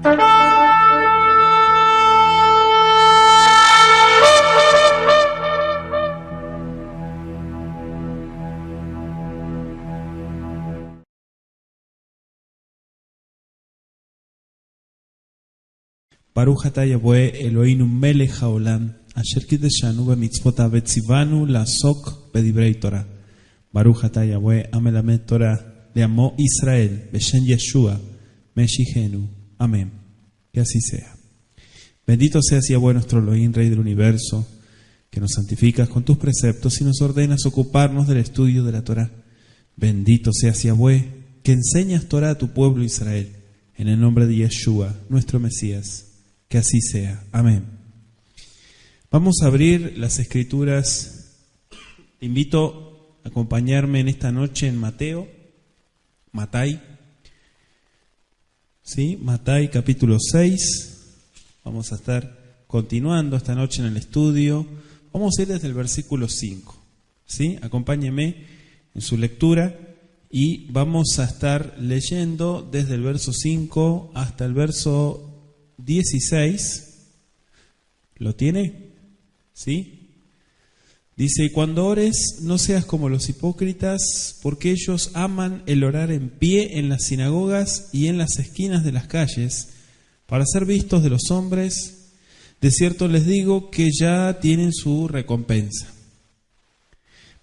Baruch atah Yahweh Eloheinu melech haolam, asher kideshanu b'mitzvotav v'tzivanu la'asok b'divrei Torah. Baruch atah Yahweh amelamed Torah le'amo Israel b'shem Yeshua meshihenu. Amén. Que así sea. Bendito seas Yahweh nuestro Elohim, Rey del universo, que nos santificas con tus preceptos y nos ordenas ocuparnos del estudio de la Torah. Bendito seas Yahweh, que enseñas Torah a tu pueblo Israel, en el nombre de Yeshua, nuestro Mesías. Que así sea. Amén. Vamos a abrir las Escrituras. Te invito a acompañarme en esta noche en Matai. ¿Sí? Matai capítulo 6. Vamos a estar continuando esta noche en el estudio. Vamos a ir desde el versículo 5. ¿Sí? Acompáñeme en su lectura y vamos a estar leyendo desde el verso 5 hasta el verso 16. ¿Lo tiene? ¿Sí? Dice: y cuando ores, no seas como los hipócritas, porque ellos aman el orar en pie en las sinagogas y en las esquinas de las calles, para ser vistos de los hombres. De cierto les digo que ya tienen su recompensa.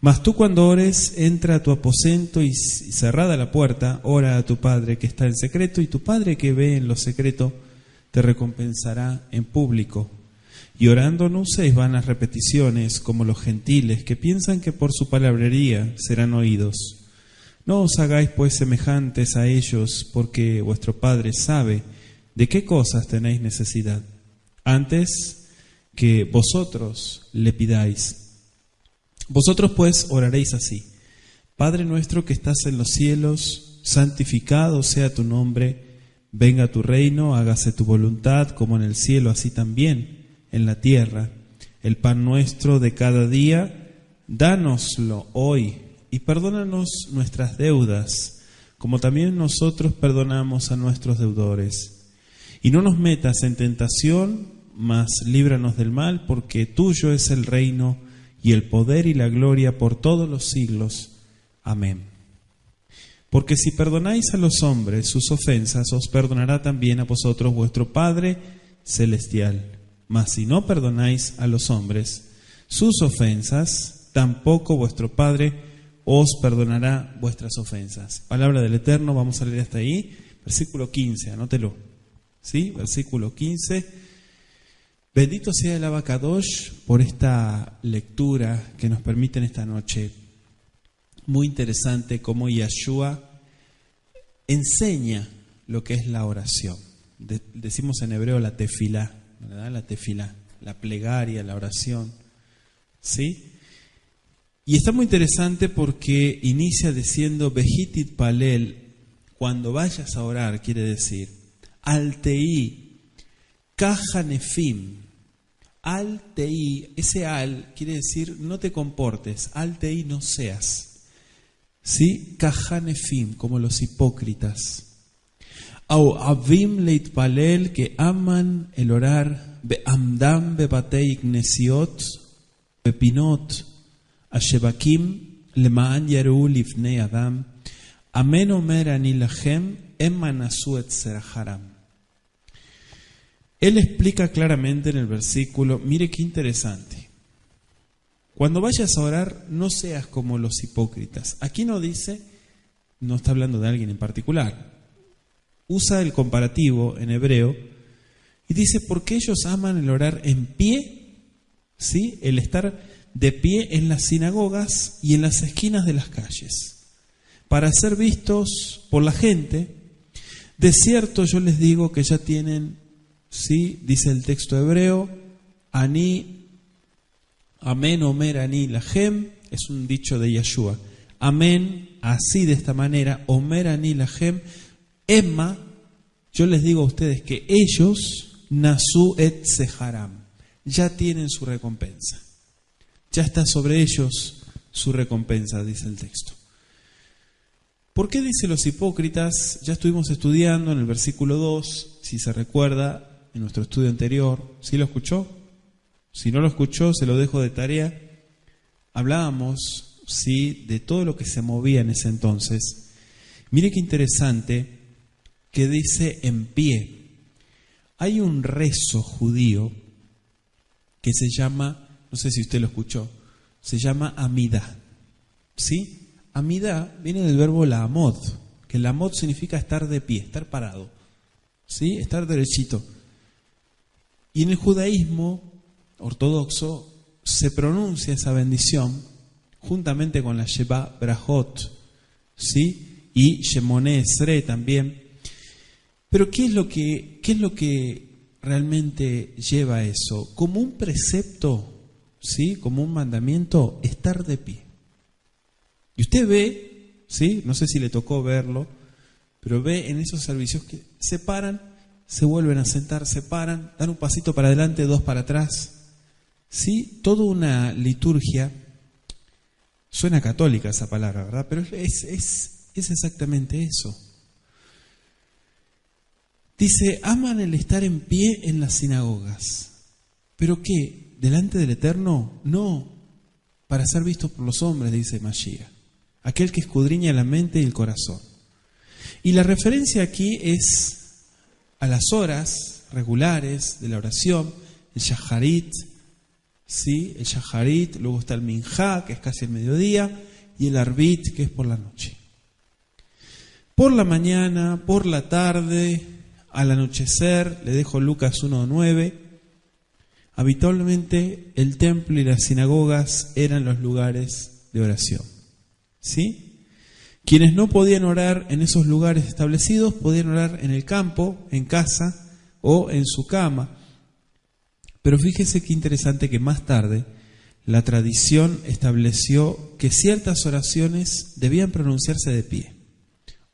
Mas tú, cuando ores, entra a tu aposento y cerrada la puerta, ora a tu Padre que está en secreto, y tu Padre que ve en lo secreto te recompensará en público. Y orando no uséis vanas repeticiones como los gentiles, que piensan que por su palabrería serán oídos. No os hagáis pues semejantes a ellos, porque vuestro Padre sabe de qué cosas tenéis necesidad, antes que vosotros le pidáis. Vosotros pues oraréis así: Padre nuestro que estás en los cielos, santificado sea tu nombre. Venga tu reino, hágase tu voluntad, como en el cielo, así también en la tierra. El pan nuestro de cada día, dánoslo hoy, y perdónanos nuestras deudas, como también nosotros perdonamos a nuestros deudores. Y no nos metas en tentación, mas líbranos del mal, porque tuyo es el reino, y el poder y la gloria por todos los siglos. Amén. Porque si perdonáis a los hombres sus ofensas, os perdonará también a vosotros vuestro Padre celestial. Mas si no perdonáis a los hombres sus ofensas, tampoco vuestro Padre os perdonará vuestras ofensas. Palabra del Eterno. Vamos a leer hasta ahí. Versículo 15, anótelo. ¿Sí? Versículo 15. Bendito sea el Abacadosh por esta lectura que nos permite en esta noche. Muy interesante cómo Yeshua enseña lo que es la oración. Decimos en hebreo la tefilá, ¿verdad? La tefilá, la plegaria, la oración. ¿Sí? Y está muy interesante porque inicia diciendo Behitit palel, cuando vayas a orar, quiere decir Altei, Kajanefim. Altei, ese al quiere decir no te comportes, Altei no seas. ¿Sí? Kajanefim, como los hipócritas. Au avim leitpalel, que aman el orar, beamdam bebatei ignesiot, bepinot, ashebakim, lemaan yaru lifnei adam, amen omer ani lachem, emanasu et seraharam. Él explica claramente en el versículo, mire qué interesante. Cuando vayas a orar, no seas como los hipócritas. Aquí no dice, no está hablando de alguien en particular. Usa el comparativo en hebreo y dice, porque ellos aman el orar en pie, ¿sí? El estar de pie en las sinagogas y en las esquinas de las calles, para ser vistos por la gente. De cierto yo les digo que ya tienen, ¿sí? Dice el texto hebreo, Ani, Amén, Omer, Ani, Lahem, es un dicho de Yeshua. Amén, así de esta manera, Omer, Ani, Lahem, Emma, yo les digo a ustedes que ellos, Nasu et Seharam, ya tienen su recompensa. Ya está sobre ellos su recompensa, dice el texto. ¿Por qué dice los hipócritas? Ya estuvimos estudiando en el versículo 2, si se recuerda, en nuestro estudio anterior. ¿Sí lo escuchó? Si no lo escuchó, se lo dejo de tarea. Hablábamos, sí, de todo lo que se movía en ese entonces. Mire qué interesante que dice en pie. Hay un rezo judío que se llama, no sé si usted lo escuchó, se llama Amidá. ¿Sí? Amidá viene del verbo la'amod, que la'amod significa estar de pie, estar parado. ¿Sí? Estar derechito. Y en el judaísmo ortodoxo se pronuncia esa bendición juntamente con la Sheva Brajot, ¿sí? Y Shemoneh Esrei también. Pero ¿qué es lo que realmente lleva a eso? Como un precepto, ¿sí? Como un mandamiento, estar de pie. Y usted ve, ¿sí? No sé si le tocó verlo, pero ve en esos servicios que se paran, se vuelven a sentar, se paran, dan un pasito para adelante, dos para atrás. ¿Sí? Toda una liturgia. Suena católica esa palabra, ¿verdad? Pero es exactamente eso. Dice, aman el estar en pie en las sinagogas. ¿Pero qué? ¿Delante del Eterno? No, para ser visto por los hombres, dice Mashiach. Aquel que escudriña la mente y el corazón. Y la referencia aquí es a las horas regulares de la oración, el Shaharit, ¿sí? El Shaharit, luego está el Minjá, que es casi el mediodía, y el Arbit, que es por la noche. Por la mañana, por la tarde, al anochecer, le dejo Lucas 1:9, habitualmente el templo y las sinagogas eran los lugares de oración. ¿Sí? Quienes no podían orar en esos lugares establecidos, podían orar en el campo, en casa o en su cama. Pero fíjese qué interesante que más tarde la tradición estableció que ciertas oraciones debían pronunciarse de pie.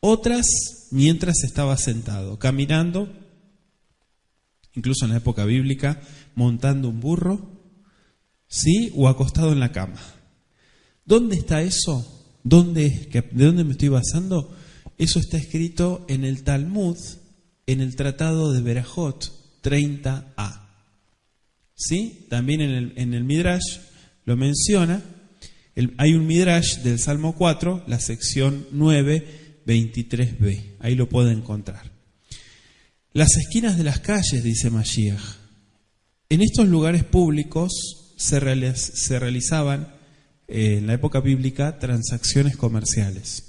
Otras mientras estaba sentado, caminando, incluso en la época bíblica, montando un burro, ¿sí? O acostado en la cama. ¿Dónde está eso? ¿De dónde me estoy basando? Eso está escrito en el Talmud, en el Tratado de Berajot 30a. ¿Sí? También en el Midrash lo menciona. Hay un Midrash del Salmo 4, la sección 9, 23b. Ahí lo puede encontrar. Las esquinas de las calles, dice Mashiach. En estos lugares públicos se realizaban en la época bíblica transacciones comerciales.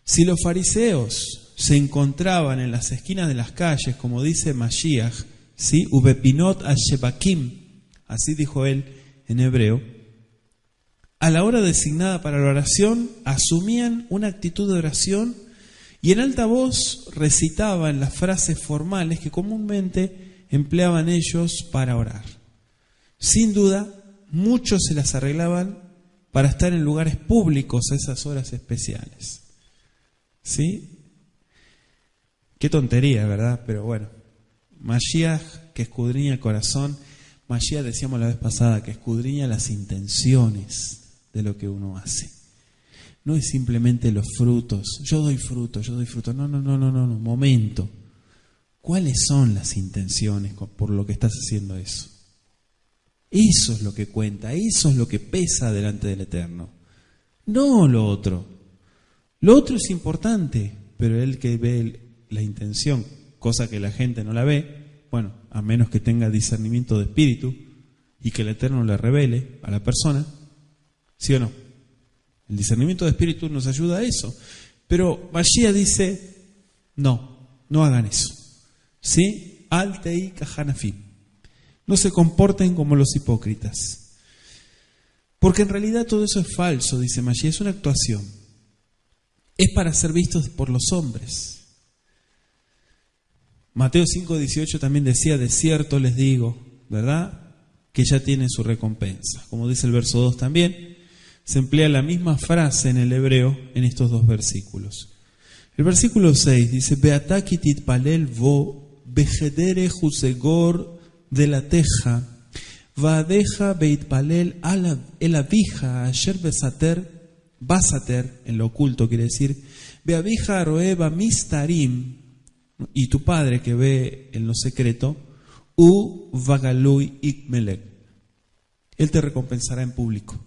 Si los fariseos se encontraban en las esquinas de las calles, como dice Mashiach, ¿sí? Ubepinot al-shebakim, así dijo él en hebreo, a la hora designada para la oración asumían una actitud de oración y en alta voz recitaban las frases formales que comúnmente empleaban ellos para orar. Sin duda, muchos se las arreglaban para estar en lugares públicos a esas horas especiales. ¿Sí? Qué tontería, ¿verdad? Pero bueno, Mashiach que escudriña el corazón, Mashiach decíamos la vez pasada que escudriña las intenciones de lo que uno hace. No es simplemente los frutos, yo doy fruto. No, momento. ¿Cuáles son las intenciones por lo que estás haciendo eso? Eso es lo que cuenta, eso es lo que pesa delante del Eterno. No lo otro. Lo otro es importante, pero el que ve la intención, cosa que la gente no la ve, bueno, a menos que tenga discernimiento de espíritu y que el Eterno le revele a la persona, ¿sí o no? El discernimiento de espíritu nos ayuda a eso. Pero Mashiach dice, no hagan eso. ¿Sí? Al-Tei Kahanafim. No se comporten como los hipócritas. Porque en realidad todo eso es falso, dice Mashiach, es una actuación. Es para ser vistos por los hombres. Mateo 5:18 también decía, de cierto les digo, ¿verdad? Que ya tienen su recompensa. Como dice el verso 2 también, se emplea la misma frase en el hebreo en estos dos versículos. El versículo 6 dice, Beatá ki titpalel vo behedere jusegor de la teja, vadeja beitpalel el abija asher besater Basater, en lo oculto, quiere decir, Beabija roeba mistarim, y tu padre que ve en lo secreto, u vagalui ikmelek. Él te recompensará en público,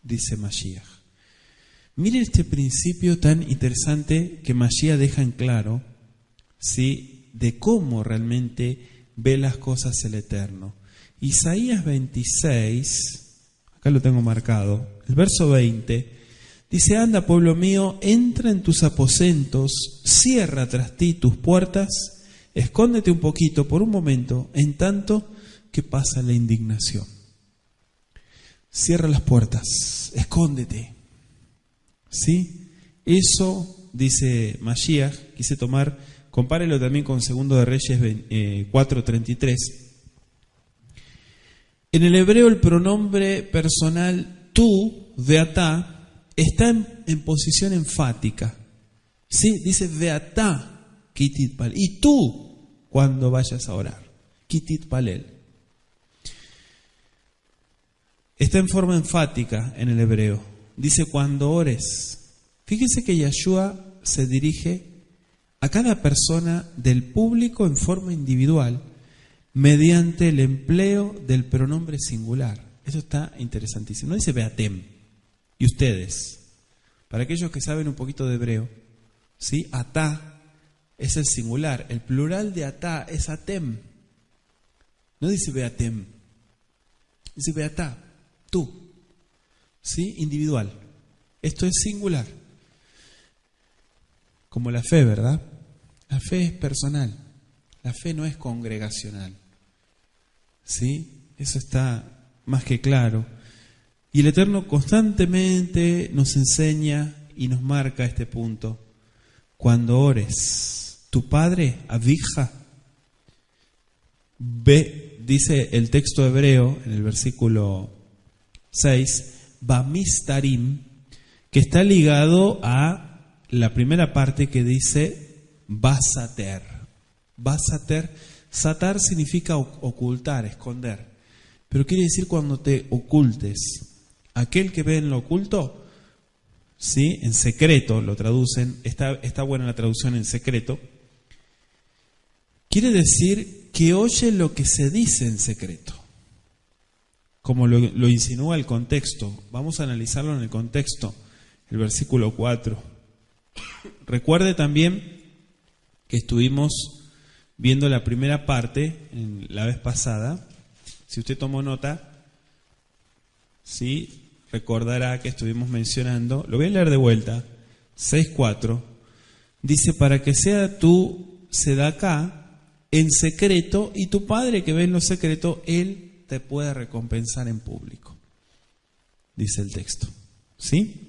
dice Mashiach. Miren este principio tan interesante que Mashiach deja en claro, ¿sí?, de cómo realmente ve las cosas el Eterno. Isaías 26, acá lo tengo marcado, el verso 20, dice: anda, pueblo mío, entra en tus aposentos, cierra tras ti tus puertas, escóndete un poquito por un momento, en tanto que pasa la indignación. Cierra las puertas, escóndete. ¿Sí? Eso, dice Mashiach, quise tomar, compárelo también con 2 de Reyes 4:33. En el hebreo el pronombre personal tú, veatá, está en posición enfática. ¿Sí? Dice veatá, kitit palel. Y tú, cuando vayas a orar, kitit palel. Está en forma enfática en el hebreo. Dice cuando ores. Fíjense que Yahshua se dirige a cada persona del público en forma individual mediante el empleo del pronombre singular. Eso está interesantísimo. No dice beatem y ustedes. Para aquellos que saben un poquito de hebreo, ¿sí? Atá es el singular. El plural de atá es atem. No dice beatem. Dice beatá, tú. ¿Sí? Individual. Esto es singular. Como la fe, ¿verdad? La fe es personal. La fe no es congregacional. ¿Sí? Eso está más que claro. Y el Eterno constantemente nos enseña y nos marca este punto. Cuando ores, tu padre, Avija, ve, dice el texto hebreo en el versículo 6, Bamistarim, que está ligado a la primera parte que dice Basater. Basater, satar significa ocultar, esconder. Pero quiere decir cuando te ocultes. Aquel que ve en lo oculto, ¿sí? En secreto lo traducen, está buena la traducción en secreto. Quiere decir que oye lo que se dice en secreto. Como lo insinúa el contexto. Vamos a analizarlo en el contexto, el versículo 4. Recuerde también que estuvimos viendo la primera parte en la vez pasada. Si usted tomó nota, ¿sí?, recordará que estuvimos mencionando, lo voy a leer de vuelta, 6.4, dice: para que sea tu sedacá en secreto, y tu padre que ve en lo secreto, él te pueda recompensar en público. Dice el texto. ¿Sí?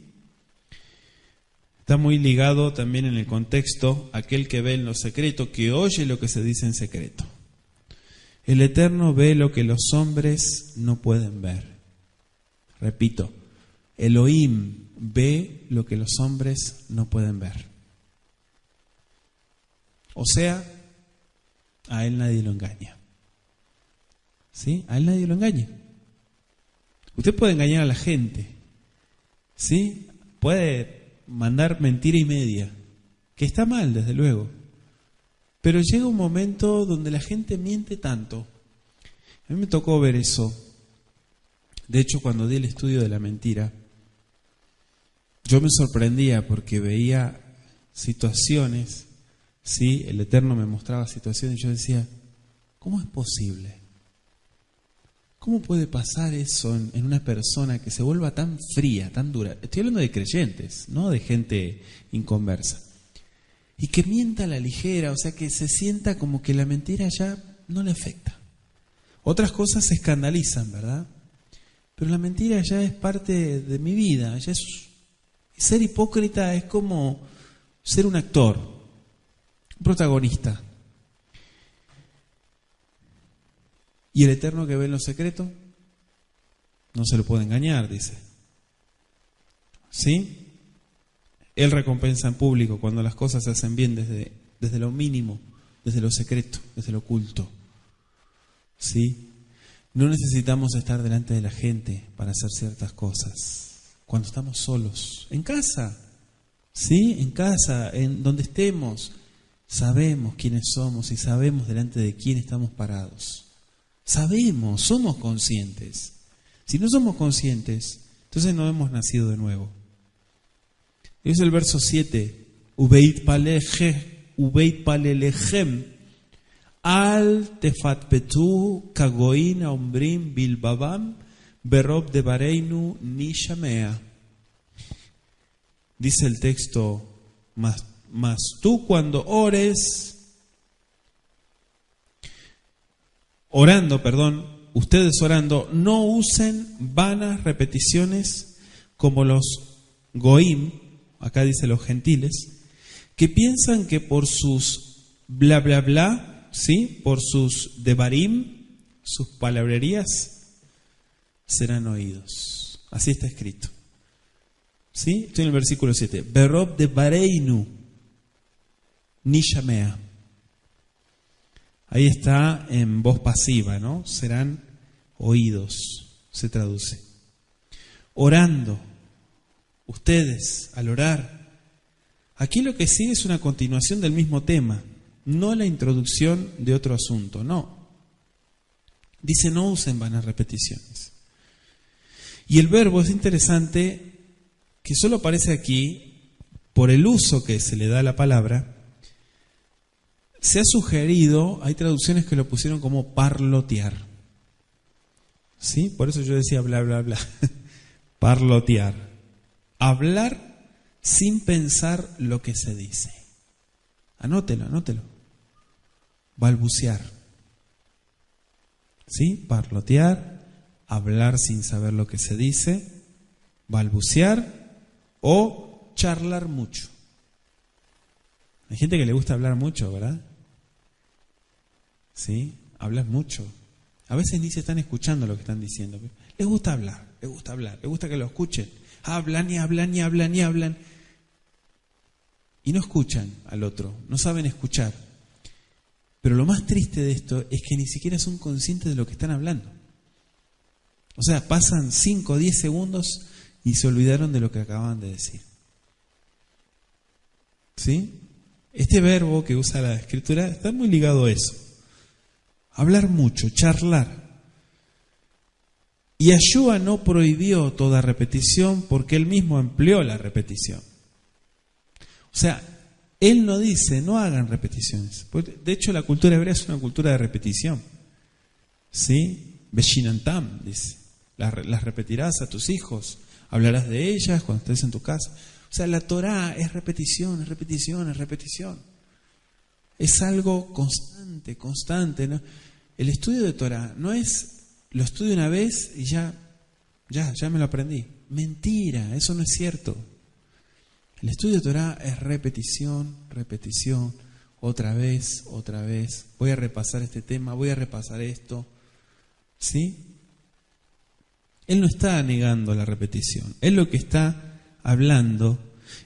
Está muy ligado también en el contexto, aquel que ve en lo secreto, que oye lo que se dice en secreto. El Eterno ve lo que los hombres no pueden ver. Repito, Elohim ve lo que los hombres no pueden ver. O sea, a él nadie lo engaña. ¿Sí? A él nadie lo engaña. Usted puede engañar a la gente. ¿Sí? Puede mandar mentira y media, que está mal, desde luego. Pero llega un momento donde la gente miente tanto. A mí me tocó ver eso. De hecho, cuando di el estudio de la mentira, yo me sorprendía porque veía situaciones, ¿sí? El Eterno me mostraba situaciones y yo decía, ¿cómo es posible? ¿Cómo puede pasar eso en una persona que se vuelva tan fría, tan dura? Estoy hablando de creyentes, no de gente inconversa. Y que mienta a la ligera, o sea, que se sienta como que la mentira ya no le afecta. Otras cosas se escandalizan, ¿verdad? Pero la mentira ya es parte de mi vida. Ya es, ser hipócrita es como ser un actor, un protagonista. Y el Eterno que ve en lo secreto no se lo puede engañar, dice. ¿Sí? Él recompensa en público cuando las cosas se hacen bien desde lo mínimo, desde lo secreto, desde lo oculto. ¿Sí? No necesitamos estar delante de la gente para hacer ciertas cosas. cuando estamos solos, en casa, ¿sí? En casa, en donde estemos, sabemos quiénes somos y sabemos delante de quién estamos parados. Sabemos, somos conscientes. Si no somos conscientes, entonces no hemos nacido de nuevo. Es el verso 7. Ubeit palelechem al tefatpetu kagoin ombrim bilbabam berob de bareinu nishamea. Dice el texto, mas tú cuando ustedes orando, no usen vanas repeticiones como los goim, acá dice los gentiles, que piensan que por sus bla bla bla, ¿sí? Por sus devarim, sus palabrerías, serán oídos. Así está escrito. ¿Sí? Estoy en el versículo 7. Berob de bareinu nishamea. Ahí está en voz pasiva, ¿no? Serán oídos, se traduce. Orando, ustedes al orar, aquí lo que sigue es una continuación del mismo tema, no la introducción de otro asunto, no. Dice, no usen vanas repeticiones. Y el verbo es interesante que solo aparece aquí por el uso que se le da a la palabra. Se ha sugerido, hay traducciones que lo pusieron como parlotear. ¿Sí? Por eso yo decía bla, bla, bla. Parlotear. Hablar sin pensar lo que se dice. Anótelo. Balbucear. ¿Sí? Parlotear, hablar sin saber lo que se dice, balbucear o charlar mucho. Hay gente que le gusta hablar mucho, ¿verdad? ¿Sí? Hablas mucho. A veces ni se están escuchando lo que están diciendo. Les gusta hablar, les gusta que lo escuchen. Hablan. Y no escuchan al otro, no saben escuchar. Pero lo más triste de esto es que ni siquiera son conscientes de lo que están hablando. O sea, pasan 5 o 10 segundos y se olvidaron de lo que acababan de decir. ¿Sí? Este verbo que usa la Escritura está muy ligado a eso. Hablar mucho, charlar. Y Yeshua no prohibió toda repetición porque él mismo empleó la repetición. O sea, él no dice, no hagan repeticiones. De hecho, la cultura hebrea es una cultura de repetición. ¿Sí? Beshinantam, dice. Las repetirás a tus hijos. Hablarás de ellas cuando estés en tu casa. O sea, la Torá es repetición. Es algo constante, ¿no? El estudio de Torá no es, lo estudio una vez y ya me lo aprendí. Mentira, eso no es cierto. El estudio de Torá es repetición, otra vez. Voy a repasar este tema, voy a repasar esto. ¿Sí? Él no está negando la repetición. Él lo que está hablando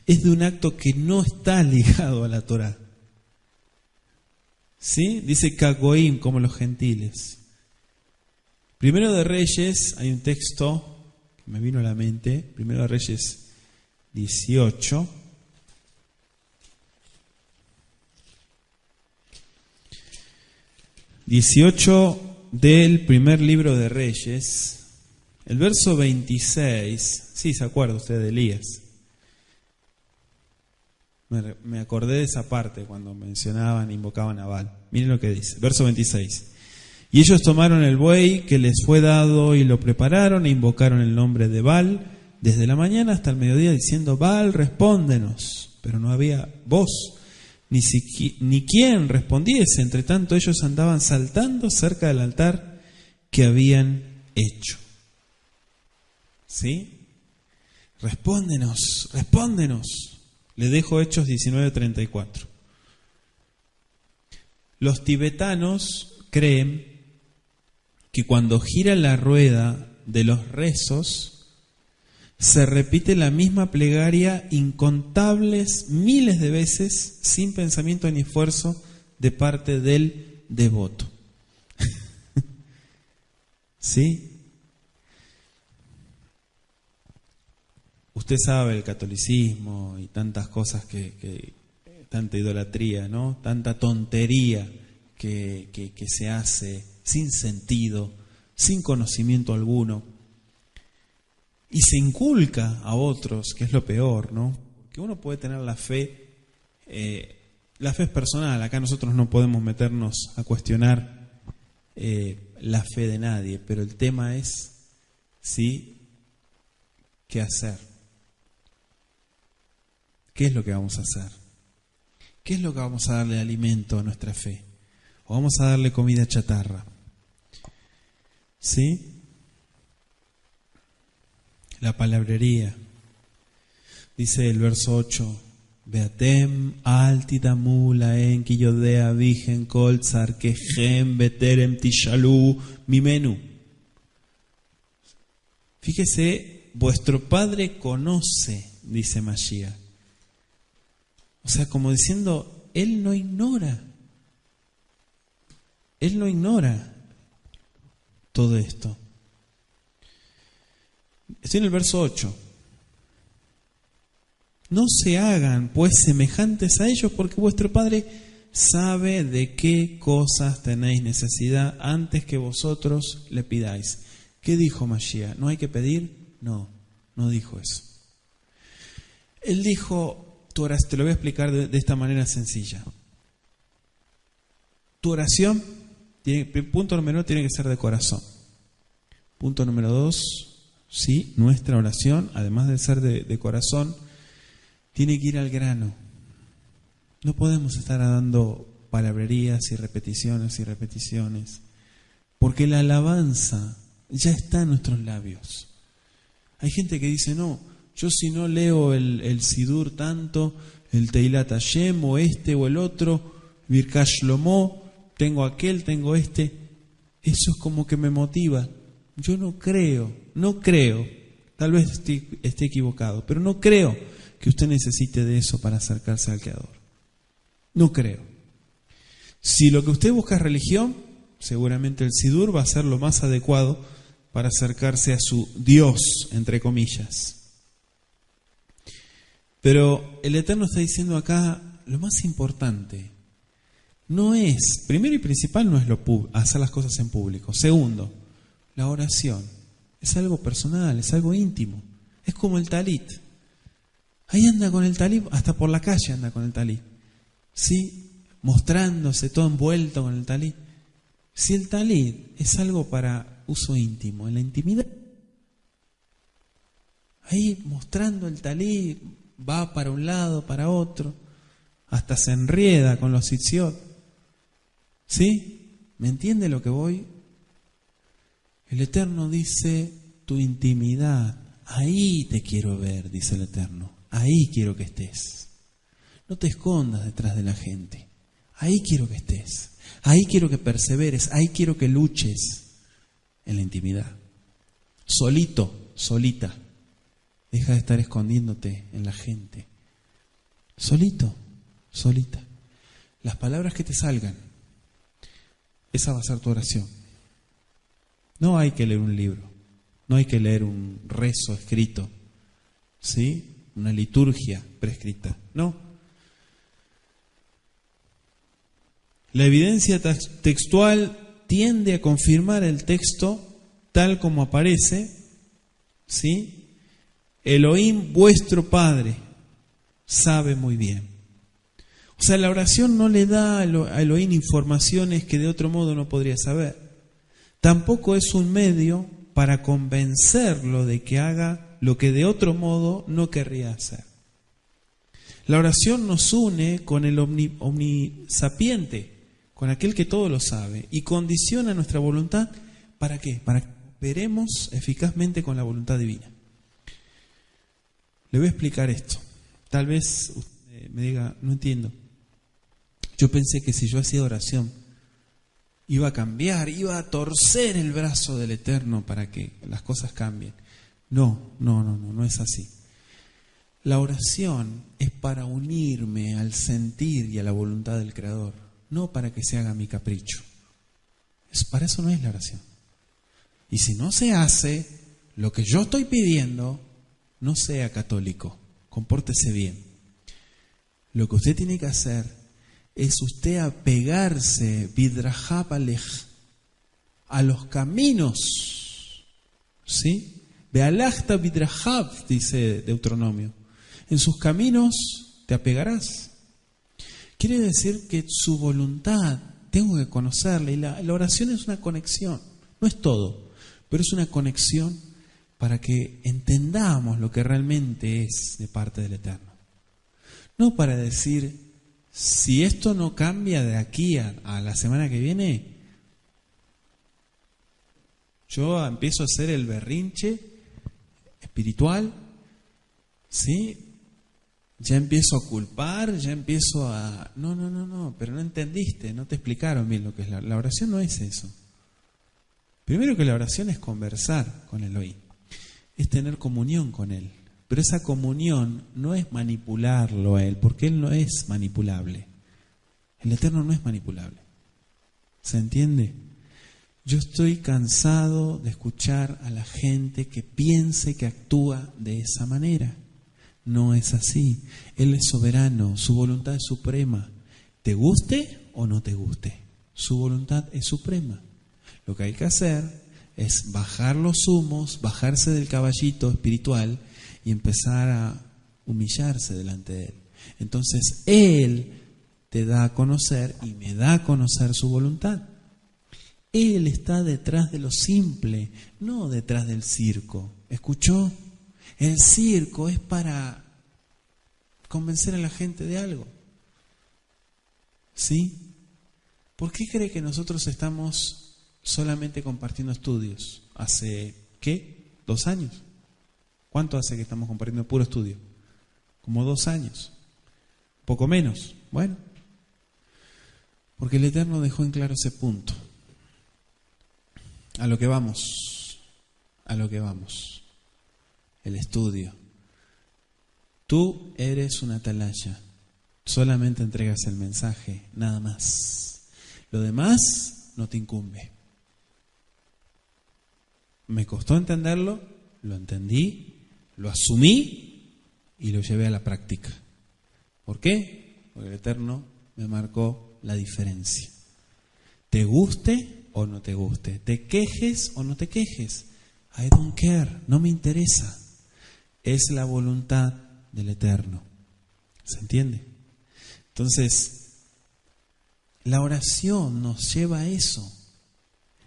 es de un acto que no está ligado a la Torá. ¿Sí? Dice Kagoim, como los gentiles. Primero de Reyes, hay un texto que me vino a la mente. Primero de Reyes 18. Del primer libro de Reyes. El verso 26. Sí, se acuerda usted de Elías. Me acordé de esa parte cuando mencionaban, invocaban a Baal. Miren lo que dice, verso 26. Y ellos tomaron el buey que les fue dado y lo prepararon e invocaron el nombre de Baal desde la mañana hasta el mediodía diciendo, Baal, respóndenos. Pero no había voz, ni quien respondiese. Entre tanto ellos andaban saltando cerca del altar que habían hecho. ¿Sí? Respóndenos. Le dejo Hechos 19:34. Los tibetanos creen que cuando gira la rueda de los rezos, se repite la misma plegaria incontables miles de veces sin pensamiento ni esfuerzo de parte del devoto. ¿Sí? usted sabe el catolicismo y tantas cosas tanta idolatría, ¿no? Tanta tontería que se hace sin sentido, sin conocimiento alguno, y se inculca a otros, que es lo peor, ¿no? Que uno puede tener la fe es personal, acá nosotros no podemos meternos a cuestionar la fe de nadie, pero el tema es, ¿sí?, ¿qué hacer? ¿Qué es lo que vamos a hacer? ¿Qué es lo que vamos a darle de alimento a nuestra fe? ¿O vamos a darle comida chatarra? ¿Sí? La palabrería. Dice el verso 8: Beatem altidamu laen kiyodea vigen kol tzarkehem beterem tishalu mimenu. Fíjese, vuestro Padre conoce, dice Mashiach. O sea, como diciendo, Él no ignora. Él no ignora todo esto. Estoy en el verso 8. No se hagan pues semejantes a ellos, porque vuestro Padre sabe de qué cosas tenéis necesidad antes que vosotros le pidáis. ¿Qué dijo Mashiach? ¿No hay que pedir? No dijo eso. Él dijo, te lo voy a explicar de esta manera sencilla. Tu oración, punto número 1, tiene que ser de corazón. Punto número 2, sí, nuestra oración, además de ser de corazón, tiene que ir al grano. No podemos estar dando palabrerías y repeticiones, porque la alabanza ya está en nuestros labios. Hay gente que dice, no, yo si no leo el Sidur tanto, el Teilat Hashem o este o el otro, Birkat Shlomo, tengo aquel, tengo este, eso es como que me motiva. Yo no creo, tal vez esté equivocado, pero no creo que usted necesite de eso para acercarse al Creador. No creo. Si lo que usted busca es religión, seguramente el Sidur va a ser lo más adecuado para acercarse a su Dios, entre comillas. Pero el Eterno está diciendo acá, lo más importante no es, primero y principal, no es hacer las cosas en público. Segundo, la oración es algo personal, es algo íntimo. Es como el talit. Ahí anda con el talit, hasta por la calle anda con el talit. ¿Sí? Mostrándose todo envuelto con el talit. Si el talit es algo para uso íntimo, en la intimidad, ahí mostrando el talit, va para un lado, para otro, hasta se enrieda con los tzitzit. ¿Sí? ¿Me entiende lo que voy? El Eterno dice, tu intimidad, ahí te quiero ver, dice el Eterno, ahí quiero que estés. No te escondas detrás de la gente, ahí quiero que estés, ahí quiero que perseveres, ahí quiero que luches en la intimidad. Solito, solita, deja de estar escondiéndote en la gente. Solito, solita. Las palabras que te salgan, esa va a ser tu oración. No hay que leer un libro, no hay que leer un rezo escrito, ¿sí? Una liturgia prescrita, no. La evidencia textual tiende a confirmar el texto tal como aparece, ¿sí? Elohim, vuestro Padre, sabe muy bien. O sea, la oración no le da a Elohim informaciones que de otro modo no podría saber. Tampoco es un medio para convencerlo de que haga lo que de otro modo no querría hacer. La oración nos une con el omnisapiente, con aquel que todo lo sabe, y condiciona nuestra voluntad. ¿Para qué? Para que operemos eficazmente con la voluntad divina. Le voy a explicar esto. Tal vez usted me diga, no entiendo. Yo pensé que si yo hacía oración, iba a cambiar, iba a torcer el brazo del Eterno para que las cosas cambien. No es así. La oración es para unirme al sentir y a la voluntad del Creador, no para que se haga mi capricho. Para eso no es la oración. Y si no se hace lo que yo estoy pidiendo, no sea católico, compórtese bien. Lo que usted tiene que hacer es usted apegarse, vidrahab alej, a los caminos, ¿sí? Bealachta vidrahab, dice Deuteronomio. En sus caminos te apegarás. Quiere decir que su voluntad tengo que conocerla, y la oración es una conexión, no es todo, pero es una conexión para que entendamos lo que realmente es de parte del Eterno. No para decir, si esto no cambia de aquí a la semana que viene, yo empiezo a hacer el berrinche espiritual, ¿sí? Ya empiezo a culpar, ya empiezo a... No, pero no entendiste, no te explicaron bien lo que es la oración. No es eso. Primero que la oración es conversar con Elohim, es tener comunión con Él. Pero esa comunión no es manipularlo a Él, porque Él no es manipulable. El Eterno no es manipulable. ¿Se entiende? Yo estoy cansado de escuchar a la gente que piense que actúa de esa manera. No es así. Él es soberano, su voluntad es suprema. ¿Te guste o no te guste? Su voluntad es suprema. Lo que hay que hacer es bajar los humos, bajarse del caballito espiritual y empezar a humillarse delante de Él. Entonces Él te da a conocer y me da a conocer su voluntad. Él está detrás de lo simple, no detrás del circo. ¿Escuchó? El circo es para convencer a la gente de algo. ¿Sí? ¿Por qué cree que nosotros estamos solamente compartiendo estudios? ¿Hace qué? 2 años. ¿Cuánto hace que estamos compartiendo puro estudio? Como 2 años. Poco menos. Bueno. Porque el Eterno dejó en claro ese punto. A lo que vamos. A lo que vamos. El estudio. Tú eres una atalaya. Solamente entregas el mensaje, nada más. Lo demás no te incumbe. Me costó entenderlo, lo entendí, lo asumí y lo llevé a la práctica. ¿Por qué? Porque el Eterno me marcó la diferencia. Te guste o no te guste, te quejes o no te quejes, I don't care, no me interesa. Es la voluntad del Eterno. ¿Se entiende? Entonces, la oración nos lleva a eso.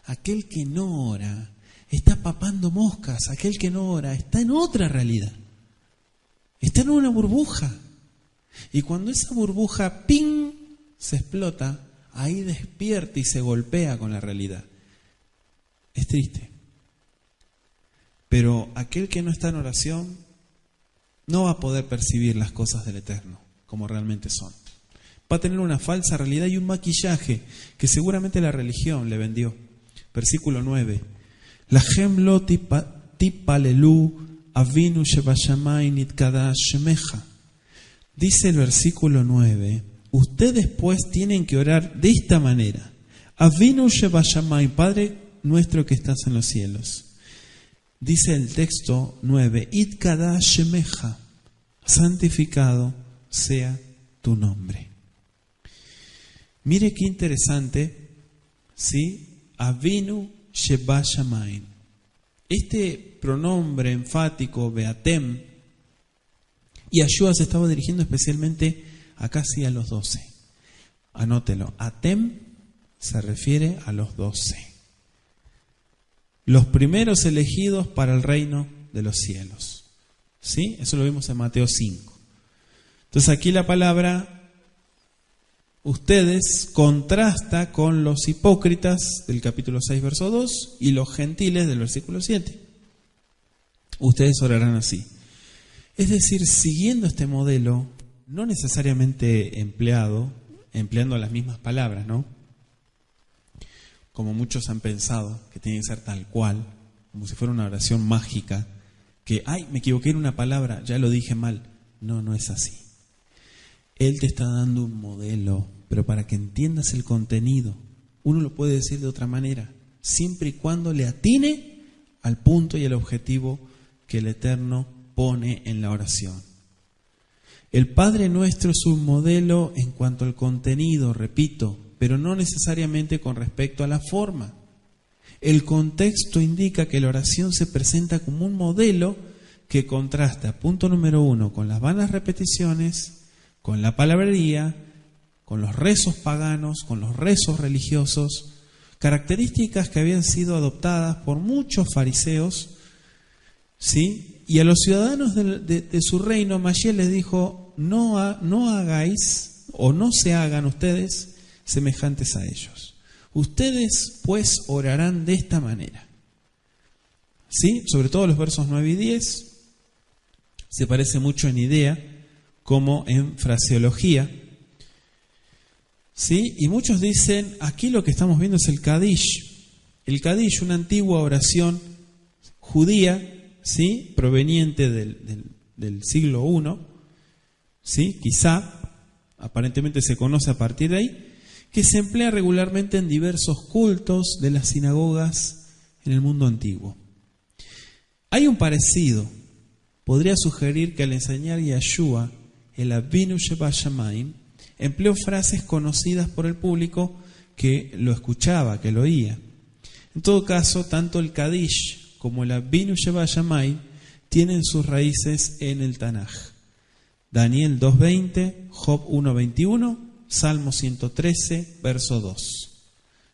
Aquel que no ora está papando moscas. Aquel que no ora está en otra realidad. Está en una burbuja. Y cuando esa burbuja, ¡ping!, se explota, ahí despierta y se golpea con la realidad. Es triste. Pero aquel que no está en oración no va a poder percibir las cosas del Eterno como realmente son. Va a tener una falsa realidad y un maquillaje que seguramente la religión le vendió. Versículo 9. Lahem lo tipalelu avinu shebashamay nitkadash shemecha. Dice el versículo 9, ustedes pues tienen que orar de esta manera. Avinu shebashamay, Padre nuestro que estás en los cielos. Dice el texto 9, Itkadash shemecha, santificado sea tu nombre. Mire qué interesante, ¿sí? Avinu sheba shamayim. Este pronombre enfático, Beatem, y Yeshua se estaba dirigiendo especialmente a casi a los 12. Anótelo, Atem se refiere a los 12. Los primeros elegidos para el reino de los cielos. ¿Sí? Eso lo vimos en Mateo 5. Entonces aquí la palabra ustedes contrasta con los hipócritas del capítulo 6, verso 2 y los gentiles del versículo 7. Ustedes orarán así. Es decir, siguiendo este modelo, no necesariamente empleando las mismas palabras, ¿no? Como muchos han pensado, que tiene que ser tal cual, como si fuera una oración mágica, que, ay, me equivoqué en una palabra, ya lo dije mal. No, no es así. Él te está dando un modelo, pero para que entiendas el contenido, uno lo puede decir de otra manera, siempre y cuando le atine al punto y al objetivo que el Eterno pone en la oración. El Padre Nuestro es un modelo en cuanto al contenido, repito, pero no necesariamente con respecto a la forma. El contexto indica que la oración se presenta como un modelo que contrasta, punto número 1, con las vanas repeticiones, con la palabrería, con los rezos paganos, con los rezos religiosos, características que habían sido adoptadas por muchos fariseos, ¿sí? Y a los ciudadanos de su reino, Mashiach les dijo, no hagáis o no se hagan ustedes semejantes a ellos. Ustedes pues orarán de esta manera. ¿Sí? Sobre todo los versos 9 y 10 se parece mucho en idea como en fraseología. ¿Sí? Y muchos dicen, aquí lo que estamos viendo es el Kadish. El Kadish, una antigua oración judía, ¿sí? Proveniente del siglo I, ¿sí? Quizá, aparentemente se conoce a partir de ahí, que se emplea regularmente en diversos cultos de las sinagogas en el mundo antiguo. Hay un parecido. Podría sugerir que al enseñar Yeshua, el Avinu Sheba Shamayim, empleó frases conocidas por el público que lo escuchaba, que lo oía. En todo caso, tanto el Kadish como el Avinu Sheba Shamayim tienen sus raíces en el Tanaj. Daniel 2.20, Job 1.21, Salmo 113, verso 2.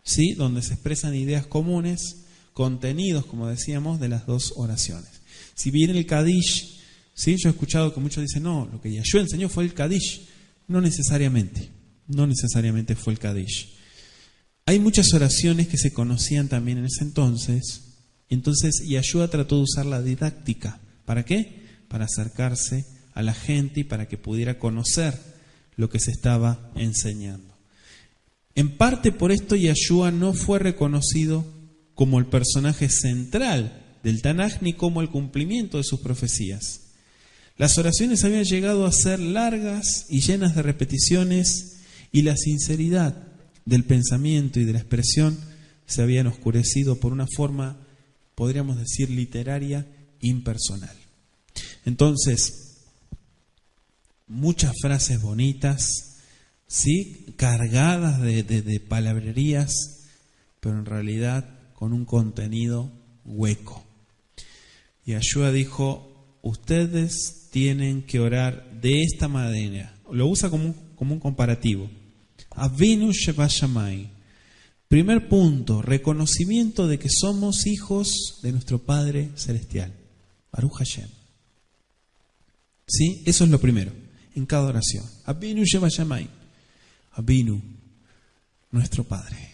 ¿Sí? Donde se expresan ideas comunes, contenidos, como decíamos, de las dos oraciones. Si bien el Kadish, ¿sí? Yo he escuchado que muchos dicen, no, lo que Yeshua enseñó fue el Kadish. No necesariamente fue el Kadish. Hay muchas oraciones que se conocían también en ese entonces Yeshua trató de usar la didáctica. ¿Para qué? Para acercarse a la gente y para que pudiera conocer lo que se estaba enseñando. En parte por esto Yeshua no fue reconocido como el personaje central del Tanaj ni como el cumplimiento de sus profecías. Las oraciones habían llegado a ser largas y llenas de repeticiones y la sinceridad del pensamiento y de la expresión se habían oscurecido por una forma, podríamos decir, literaria, impersonal. Entonces, muchas frases bonitas, ¿sí? Cargadas de palabrerías, pero en realidad con un contenido hueco. Y Yeshua dijo, ustedes tienen que orar de esta manera. Lo usa como un comparativo. Avinu Sheba Shamayim. Primer punto, reconocimiento de que somos hijos de nuestro Padre Celestial. Baruch Hashem. ¿Sí? Eso es lo primero, en cada oración. Avinu Sheba Shamayim. Avinu, nuestro Padre.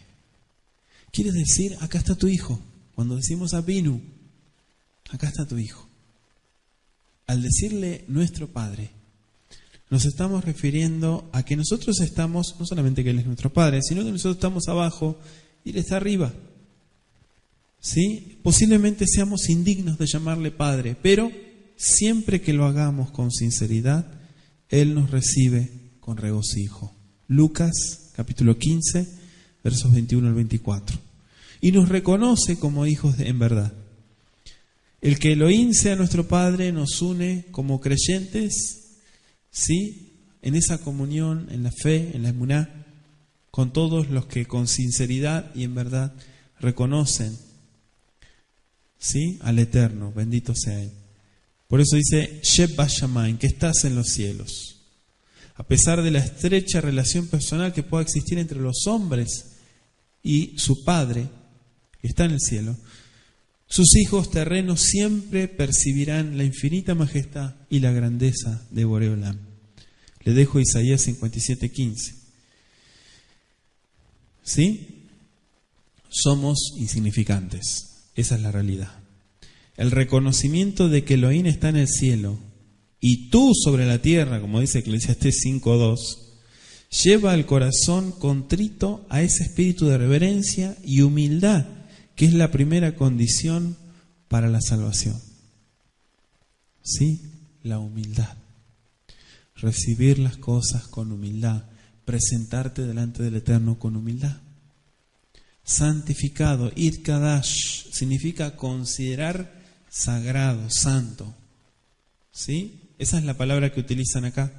Quiere decir, acá está tu hijo. Cuando decimos Avinu, acá está tu hijo. Al decirle nuestro Padre, nos estamos refiriendo a que nosotros estamos, no solamente que Él es nuestro Padre, sino que nosotros estamos abajo y Él está arriba. ¿Sí? Posiblemente seamos indignos de llamarle Padre, pero siempre que lo hagamos con sinceridad, Él nos recibe con regocijo. Lucas, capítulo 15, versos 21 al 24. Y nos reconoce como hijos en verdad. El que Elohim sea nuestro Padre nos une como creyentes, ¿sí? En esa comunión, en la fe, en la emuná, con todos los que con sinceridad y en verdad reconocen, ¿sí? Al Eterno, bendito sea Él. Por eso dice, Sheb Bashamayim, que estás en los cielos. A pesar de la estrecha relación personal que pueda existir entre los hombres y su Padre, que está en el cielo, sus hijos terrenos siempre percibirán la infinita majestad y la grandeza de Boreolam. Le dejo Isaías 57:15. ¿Sí? Somos insignificantes. Esa es la realidad. El reconocimiento de que Elohim está en el cielo y tú sobre la tierra, como dice Eclesiastés 5:2, lleva al corazón contrito a ese espíritu de reverencia y humildad, que es la primera condición para la salvación. ¿Sí? La humildad. Recibir las cosas con humildad. Presentarte delante del Eterno con humildad. Santificado, Id Kadash, significa considerar sagrado, santo. ¿Sí? Esa es la palabra que utilizan acá.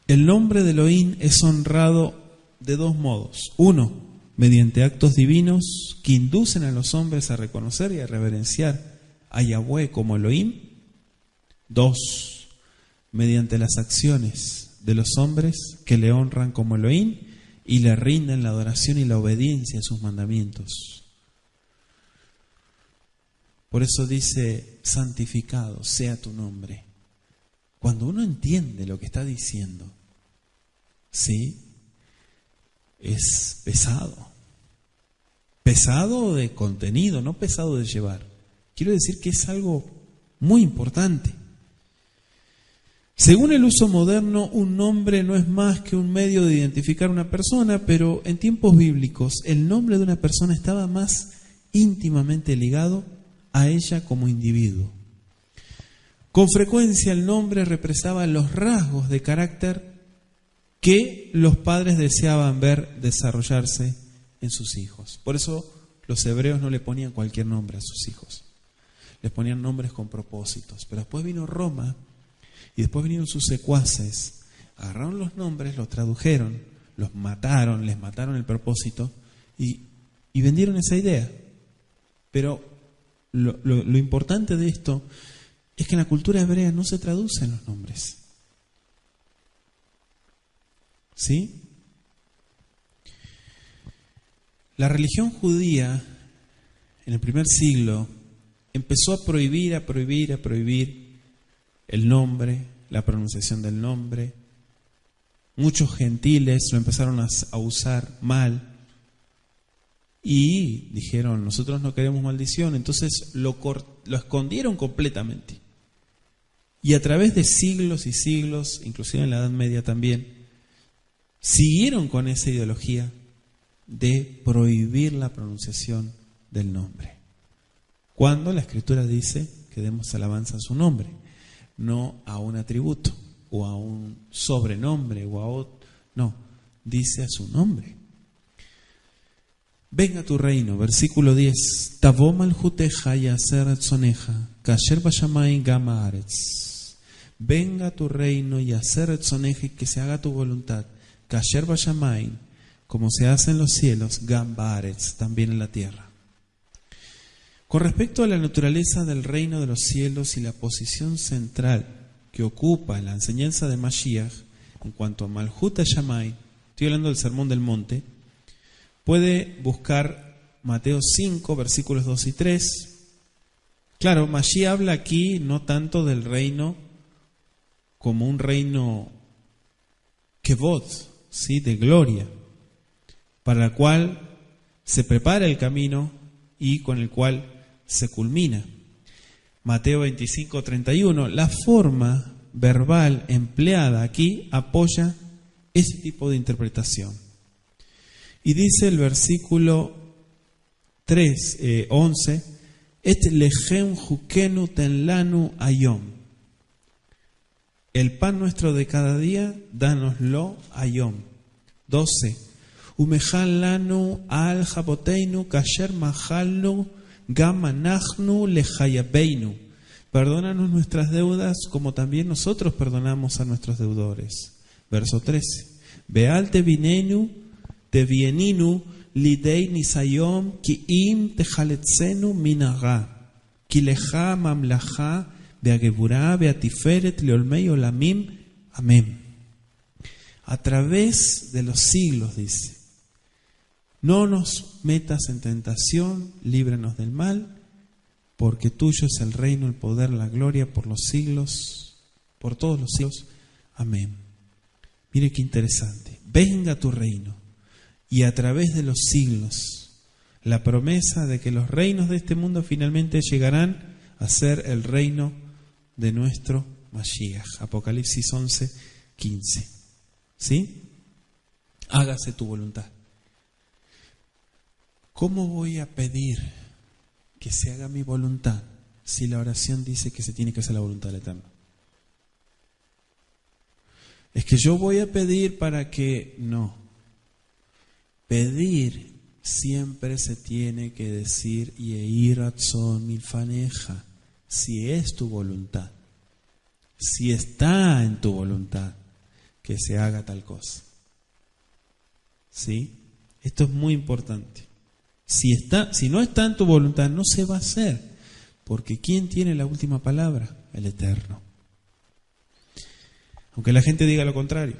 El nombre de Elohim es honrado de dos modos. Uno, mediante actos divinos que inducen a los hombres a reconocer y a reverenciar a Yahweh como Elohim. Dos, mediante las acciones de los hombres que le honran como Elohim y le rinden la adoración y la obediencia a sus mandamientos. Por eso dice, santificado sea tu nombre. Cuando uno entiende lo que está diciendo, ¿sí? Es pesado. Pesado de contenido, no pesado de llevar. Quiero decir que es algo muy importante. Según el uso moderno, un nombre no es más que un medio de identificar a una persona, pero en tiempos bíblicos el nombre de una persona estaba más íntimamente ligado a ella como individuo. Con frecuencia el nombre representaba los rasgos de carácter que los padres deseaban ver desarrollarse en sus hijos. Por eso los hebreos no le ponían cualquier nombre a sus hijos. Les ponían nombres con propósitos. Pero después vino Roma y después vinieron sus secuaces. Agarraron los nombres, los tradujeron, los mataron, les mataron el propósito y vendieron esa idea. Pero lo importante de esto es que en la cultura hebrea no se traducen los nombres. ¿Sí? La religión judía en el primer siglo empezó a prohibir el nombre, la pronunciación del nombre. Muchos gentiles lo empezaron a usar mal y dijeron, nosotros no queremos maldición, entonces lo escondieron completamente. Y a través de siglos y siglos, inclusive en la Edad Media también, siguieron con esa ideología de prohibir la pronunciación del nombre. Cuando la Escritura dice que demos alabanza a su nombre, no a un atributo o a un sobrenombre o a otro, no, dice a su nombre. Venga tu reino, versículo 10. Tavo malhuteja yaser etzoneja, kasher bashamayim gam haaretz. Venga tu reino y hacer etzoneja, y que se haga tu voluntad, kasher bashamayim, como se hace en los cielos, gam haaretz, también en la tierra. Con respecto a la naturaleza del reino de los cielos y la posición central que ocupa en la enseñanza de Mashiach en cuanto a Malhut HaShamayim, estoy hablando del Sermón del Monte, puede buscar Mateo 5, versículos 2 y 3. Claro, Mashiach habla aquí no tanto del reino como un reino kevod, ¿sí? De gloria, para el cual se prepara el camino y con el cual se culmina. Mateo 25, 31. La forma verbal empleada aquí apoya ese tipo de interpretación. Y dice el versículo 11, Et lechem jukenu tenlanu ayom. El pan nuestro de cada día, dánoslo ayom. 12. Umechal lanu al jaboteinu kasher mahalnu gam anachnu lechayabeinu. Perdónanos nuestras deudas como también nosotros perdonamos a nuestros deudores. Verso 13. Beal tevinenu tevieninu lidei nisayom ki im techaletzenu minaga ki lecha mamlacha beagevura beatiferet leolmei olamim. Amén. A través de los siglos, dice, no nos metas en tentación, líbranos del mal, porque tuyo es el reino, el poder, la gloria por los siglos, por todos los siglos. Amén. Mire qué interesante. Venga tu reino. Y a través de los siglos, la promesa de que los reinos de este mundo finalmente llegarán a ser el reino de nuestro Mashiach. Apocalipsis 11, 15. ¿Sí? Hágase tu voluntad. ¿Cómo voy a pedir que se haga mi voluntad si la oración dice que se tiene que hacer la voluntad del Eterno? Es que yo voy a pedir para que... No. Pedir siempre se tiene que decir Yehi ratzon milfaneja, si es tu voluntad, si está en tu voluntad que se haga tal cosa. ¿Sí? Esto es muy importante. Si no está en tu voluntad, no se va a hacer, porque ¿quién tiene la última palabra? El Eterno. Aunque la gente diga lo contrario.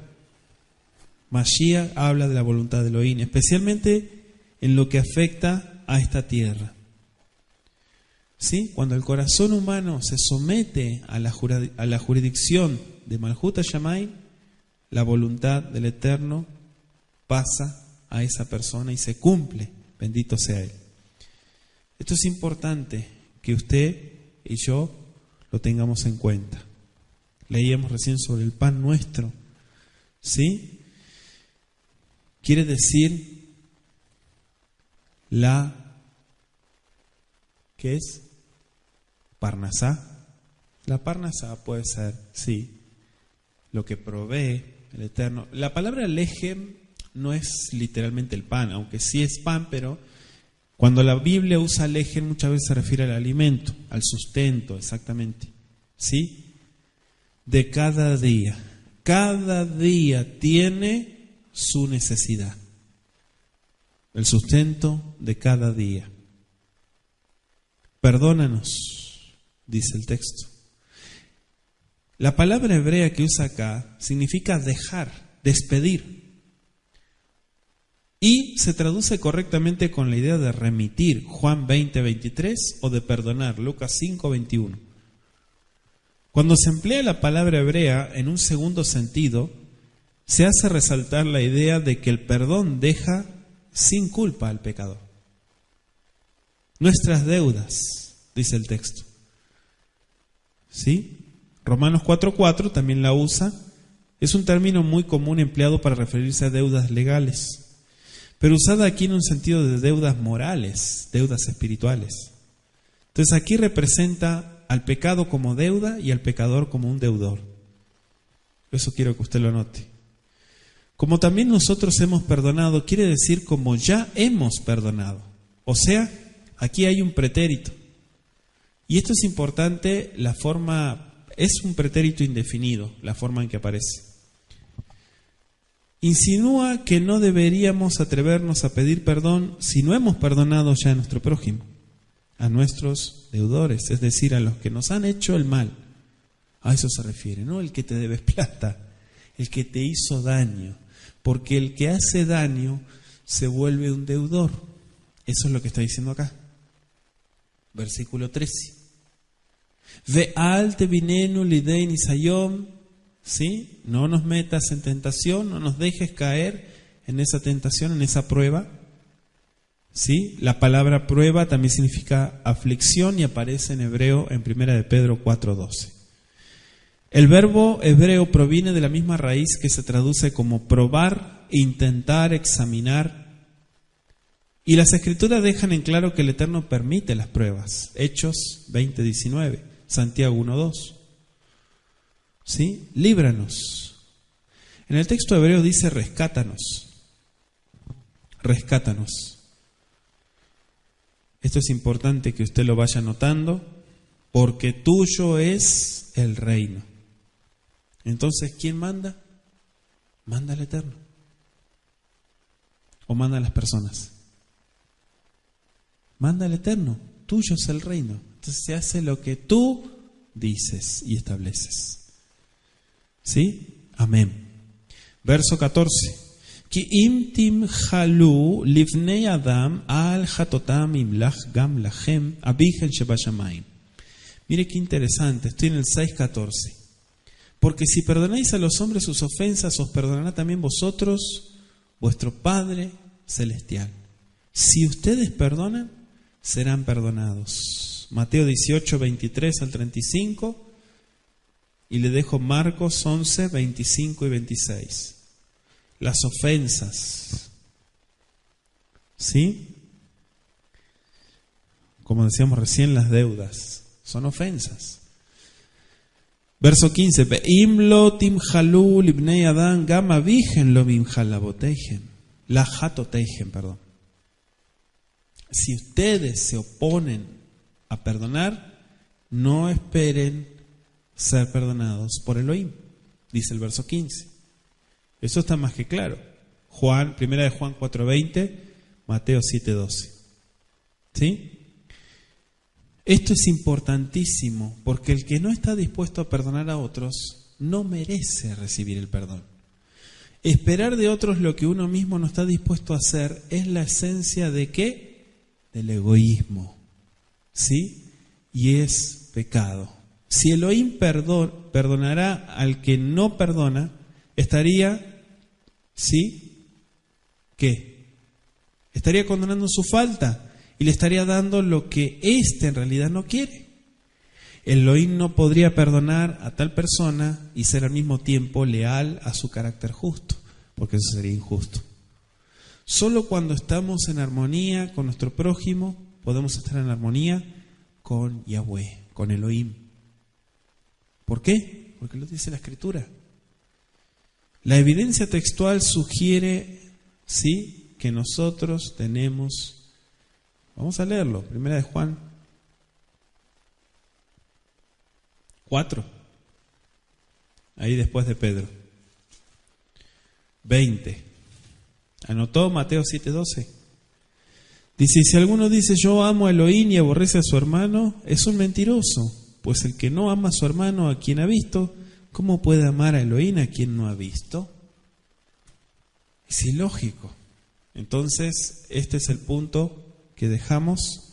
Mashiach habla de la voluntad de Elohim, especialmente en lo que afecta a esta tierra. ¿Sí? Cuando el corazón humano se somete a la jurisdicción de Malhut HaShamayim, la voluntad del Eterno pasa a esa persona y se cumple. Bendito sea Él. Esto es importante que usted y yo lo tengamos en cuenta. Leíamos recién sobre el pan nuestro. ¿Sí? Quiere decir ¿qué es? Parnasá. La parnasá puede ser, sí, lo que provee el Eterno. La palabra lejem no es literalmente el pan, aunque sí es pan, pero cuando la Biblia usa lejem muchas veces se refiere al alimento, al sustento, exactamente. ¿Sí? De cada día. Cada día tiene su necesidad. El sustento de cada día. Perdónanos, dice el texto. La palabra hebrea que usa acá significa dejar, despedir. Y se traduce correctamente con la idea de remitir, Juan 20:23, o de perdonar, Lucas 5:21. Cuando se emplea la palabra hebrea en un segundo sentido, se hace resaltar la idea de que el perdón deja sin culpa al pecador. Nuestras deudas, dice el texto. ¿Sí? Romanos 4:4 también la usa. Es un término muy común empleado para referirse a deudas legales, pero usada aquí en un sentido de deudas morales, deudas espirituales. Entonces aquí representa al pecado como deuda y al pecador como un deudor. Eso quiero que usted lo note. Como también nosotros hemos perdonado, quiere decir como ya hemos perdonado. O sea, aquí hay un pretérito. Y esto es importante, es un pretérito indefinido, la forma en que aparece. Insinúa que no deberíamos atrevernos a pedir perdón si no hemos perdonado ya a nuestro prójimo, a nuestros deudores, es decir, a los que nos han hecho el mal. A eso se refiere, no el que te debes plata, el que te hizo daño, porque el que hace daño se vuelve un deudor. Eso es lo que está diciendo acá. Versículo 13. Ve'al tevinenu lidei nisayom, ¿sí? No nos metas en tentación, no nos dejes caer en esa tentación, en esa prueba. ¿Sí? La palabra prueba también significa aflicción y aparece en hebreo en 1 de Pedro 4:12. El verbo hebreo proviene de la misma raíz que se traduce como probar, intentar, examinar. Y las Escrituras dejan en claro que el Eterno permite las pruebas. Hechos 20:19, Santiago 1:2. ¿Sí? Líbranos. En el texto hebreo dice rescátanos. Rescátanos. Esto es importante que usted lo vaya notando, porque tuyo es el reino. Entonces, ¿quién manda? Manda el Eterno. ¿O manda a las personas? Manda el Eterno. Tuyo es el reino. Entonces se hace lo que tú dices y estableces. ¿Sí? Amén. Verso 14. Ki im timchalu livnei adam al hatotam imlach gam lachem abichen shebashamayim. Mire qué interesante, estoy en el 6:14. Porque si perdonáis a los hombres sus ofensas, os perdonará también vosotros, vuestro Padre Celestial. Si ustedes perdonan, serán perdonados. Mateo 18:23 al 35. Y le dejo Marcos 11, 25 y 26. Las ofensas. ¿Sí? Como decíamos recién, las deudas son ofensas. Verso 15. Ve'im lo timchalu libnei adam gam avichen lo mimchalaboteichen. Lajatoteichen, perdón. Si ustedes se oponen a perdonar, no esperen ser perdonados por Elohim, dice el verso 15. Eso está más que claro. Primera de Juan 4:20, Mateo 7:12. ¿Sí? Esto es importantísimo, porque el que no está dispuesto a perdonar a otros no merece recibir el perdón. Esperar de otros lo que uno mismo no está dispuesto a hacer es la esencia ¿de qué? Del egoísmo. ¿Sí? Y es pecado. Si Elohim perdonará al que no perdona, estaría, ¿sí? ¿Qué? Estaría condenando su falta y le estaría dando lo que éste en realidad no quiere. Elohim no podría perdonar a tal persona y ser al mismo tiempo leal a su carácter justo, porque eso sería injusto. Solo cuando estamos en armonía con nuestro prójimo, podemos estar en armonía con Yahweh, con Elohim. ¿Por qué? Porque lo dice la Escritura. La evidencia textual sugiere, sí, que nosotros tenemos, vamos a leerlo, primera de Juan 4, ahí después de Pedro. 20. ¿Anotó Mateo 7:12? Dice, si alguno dice yo amo a Elohim y aborrece a su hermano, es un mentiroso, pues el que no ama a su hermano a quien ha visto, ¿cómo puede amar a Elohim a quien no ha visto? Es ilógico. Entonces, este es el punto que dejamos,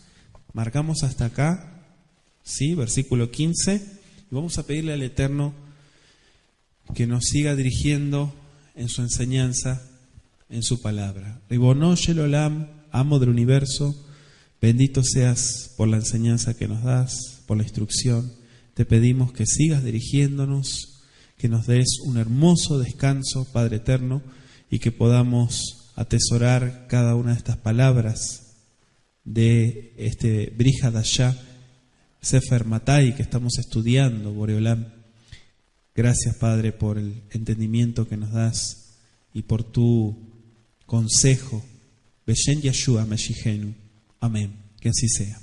marcamos hasta acá, ¿sí? Versículo 15, y vamos a pedirle al Eterno que nos siga dirigiendo en su enseñanza, en su palabra. Ribono Shel Olam, amo del universo, bendito seas por la enseñanza que nos das, por la instrucción. Te pedimos que sigas dirigiéndonos, que nos des un hermoso descanso, Padre eterno, y que podamos atesorar cada una de estas palabras de este Brit Hadashah, Sefer Matai, que estamos estudiando, Boreolam. Gracias, Padre, por el entendimiento que nos das y por tu consejo. Beshen Yeshua Meshihenu. Amén. Que así sea.